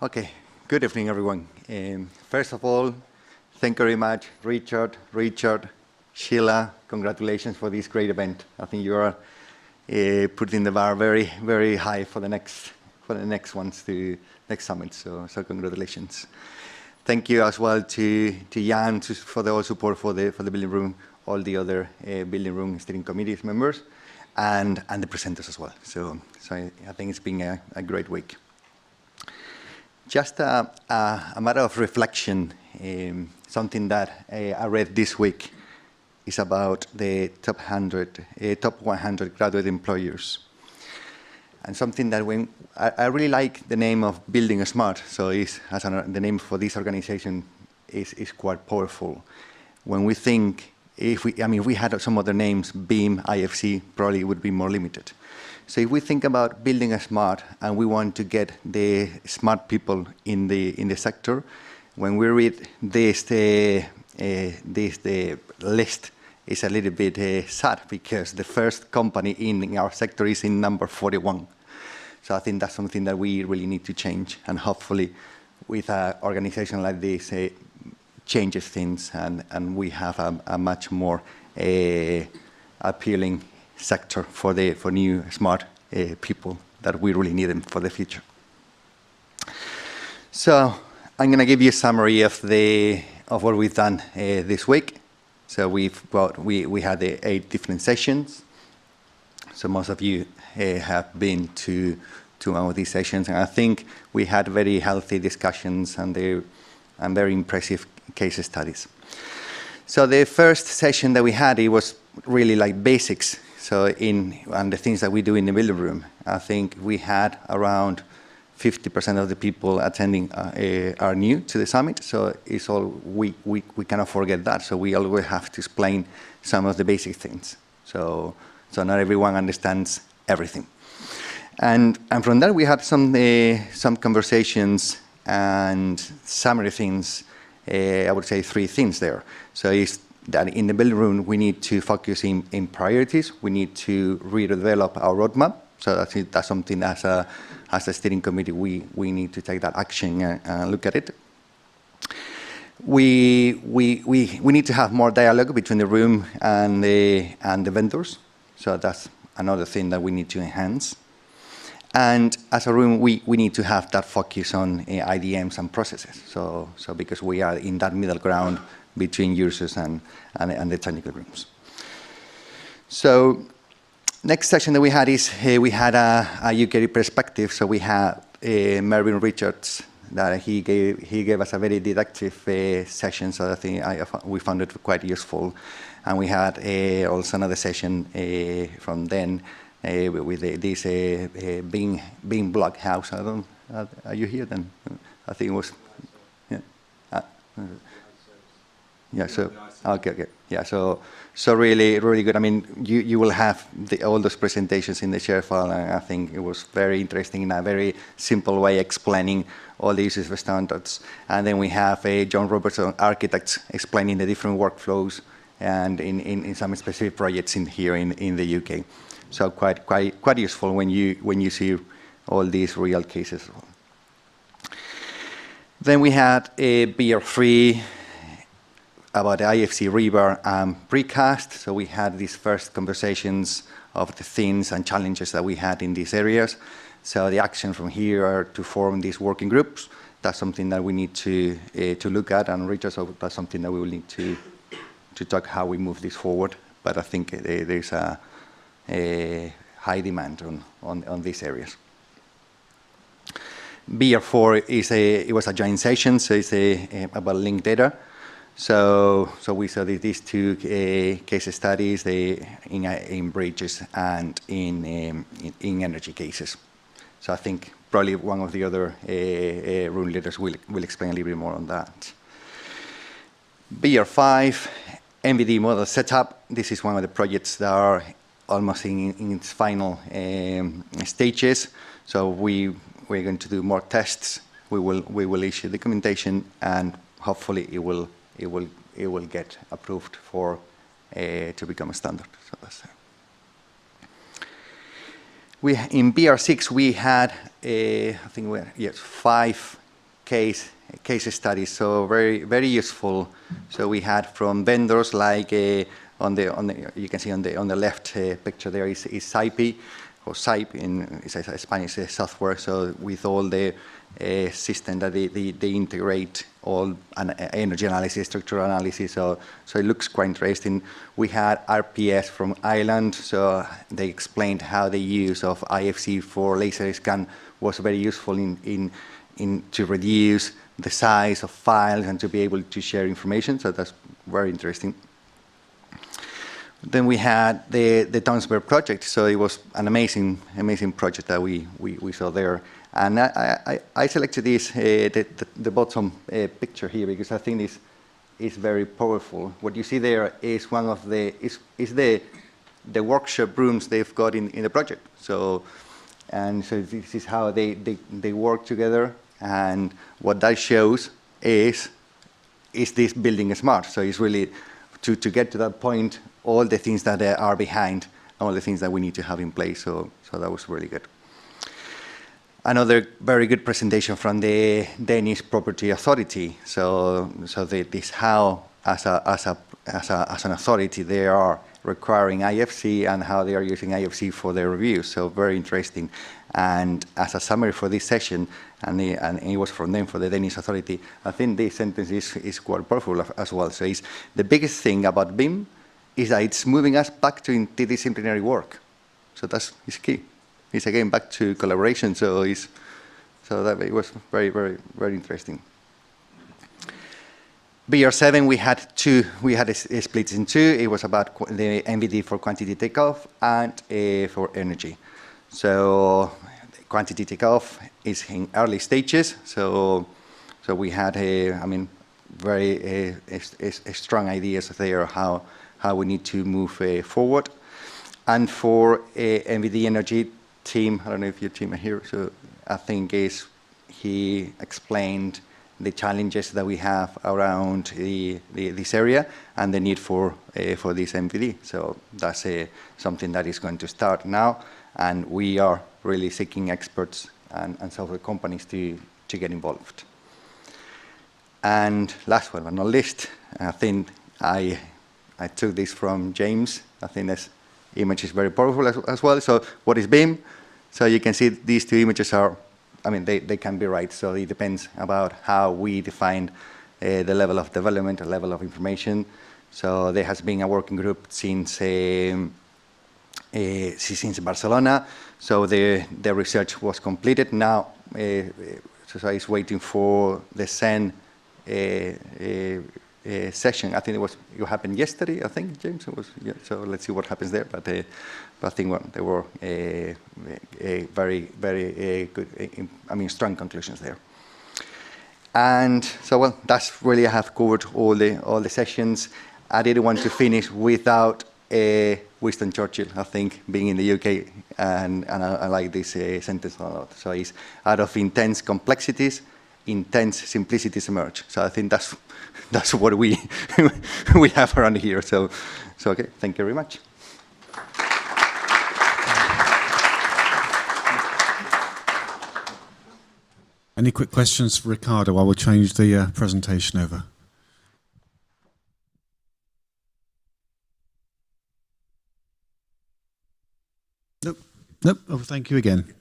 Okay, good evening, everyone. First of all, thank you very much, Richard, Sheila. Congratulations for this great event. I think you are putting the bar very, very high for the next summit. So congratulations. Thank you as well to Jan for the all support for the building room, all the other building room steering committee members, and the presenters as well. So I think it's been a great week. Just a matter of reflection, something that I read this week is about the top 100 graduate employers. And something that I really like the name of buildingSMART, so the name for this organization is quite powerful. When we think, if we had some other names, BEAM, IFC, probably would be more limited. So if we think about buildingSMART and we want to get the smart people in the sector, when we read this list is a little bit sad because the first company in our sector is in number 41. So I think that's something that we really need to change, and hopefully with an organization like this changes things and we have a much more appealing sector for new smart people that we really need them for the future. So I'm going to give you a summary of what we've done this week. So we had 8 different sessions. So most of you have been to one of these sessions, and I think we had very healthy discussions and very impressive case studies. So the first session that we had, it was really like basics. So and the things that we do in the building room, I think we had around 50% of the people attending are new to the summit. So it's all we cannot forget that. So we always have to explain some of the basic things. So not everyone understands everything. And from that we had some conversations and summary things. I would say 3 things there. So it's that in the building room, we need to focus in priorities. We need to redevelop our roadmap. So that's something as a steering committee, we need to take that action and look at it. We need to have more dialogue between the room and the vendors. So that's another thing that we need to enhance. And as a room, we need to have that focus on IDMs and processes. So because we are in that middle ground between users and the technical rooms. So next session that we had is we had a UK perspective. So we had Mervyn Richards that he gave us a very deductive session. So I think we found it quite useful. And we had also another session from then with this being block house. Are you here then? I think it was. Yeah. Yeah. So okay. Yeah. So really good. I mean, you will have all those presentations in the share file, and I think it was very interesting in a very simple way explaining all the uses of standards. And then we have John Robertson, architects, explaining the different workflows and in some specific projects here in the UK. So quite useful when you see all these real cases. Then we had a BR3 about the IFC Rebar and precast. So we had these first conversations of the things and challenges that we had in these areas. So the action from here are to form these working groups. That's something that we need to look at and reach us. So that's something that we will need to talk how we move this forward. But I think there's a high demand on these areas. BR4 it was a joint session, so it's about linked data. So we saw these 2 case studies in bridges and in energy cases. So I think probably one of the other room leaders will explain a little bit more on that. BR5 MVD model setup. This is one of the projects that are almost in its final stages. So we're going to do more tests. We will issue documentation, and hopefully it will get approved to become a standard. So that's in BR6 we had I think 5 case studies, so very useful. So we had from vendors like on the you can see on the left picture there is SAIPI, or SAIP is a Spanish software. So with all the system that they integrate all energy analysis, structural analysis. So it looks quite interesting. We had RPS from Ireland, so they explained how the use of IFC for laser scan was very useful in to reduce the size of files and to be able to share information. So that's very interesting. Then we had the Townsburg project. So it was an amazing project that we saw there. And I selected this the bottom picture here because I think this is very powerful. What you see there is one of the the workshop rooms they've got in the project. So this is how they work together. And what that shows is this building smart. So it's really to get to that point, all the things that are behind, all the things that we need to have in place. So that was really good. Another very good presentation from the Danish Property Authority. So this how as an authority they are requiring IFC and how they are using IFC for their reviews. So very interesting. And as a summary for this session, and it was from them, for the Danish Authority, I think this sentence is quite powerful as well. So it's the biggest thing about BIM is that it's moving us back to interdisciplinary work. So that's key. It's again back to collaboration. So that it was very interesting. BR7 we had a split in two. It was about the MVD for quantity takeoff and for energy. So the quantity takeoff is in early stages. So we had very strong ideas there how we need to move forward. And for MVD Energy team, I don't know if your team are here. So I think he explained the challenges that we have around this area and the need for this MVD. So that's something that is going to start now, and we are really seeking experts and software companies to get involved. And last but not least, I think I took this from James. I think this image is very powerful as well. So what is BIM? So you can see these two images are, they can be right. So it depends about how we define the level of development, the level of information. So there has been a working group since Barcelona. So the research was completed. Now, so it's waiting for the SEN session. I think it happened yesterday. I think, James, it was. Yeah, so let's see what happens there. But I think there were very good. Strong conclusions there. And so, well, that's really I have covered all the sessions. I didn't want to finish without Winston Churchill. I think being in the UK, and I like this sentence a lot. So it's out of intense complexities, intense simplicities emerge. So I think that's what we we have around here. So okay, thank you very much. Any quick questions for Ricardo? I will change the presentation over. Nope. Oh, thank you again.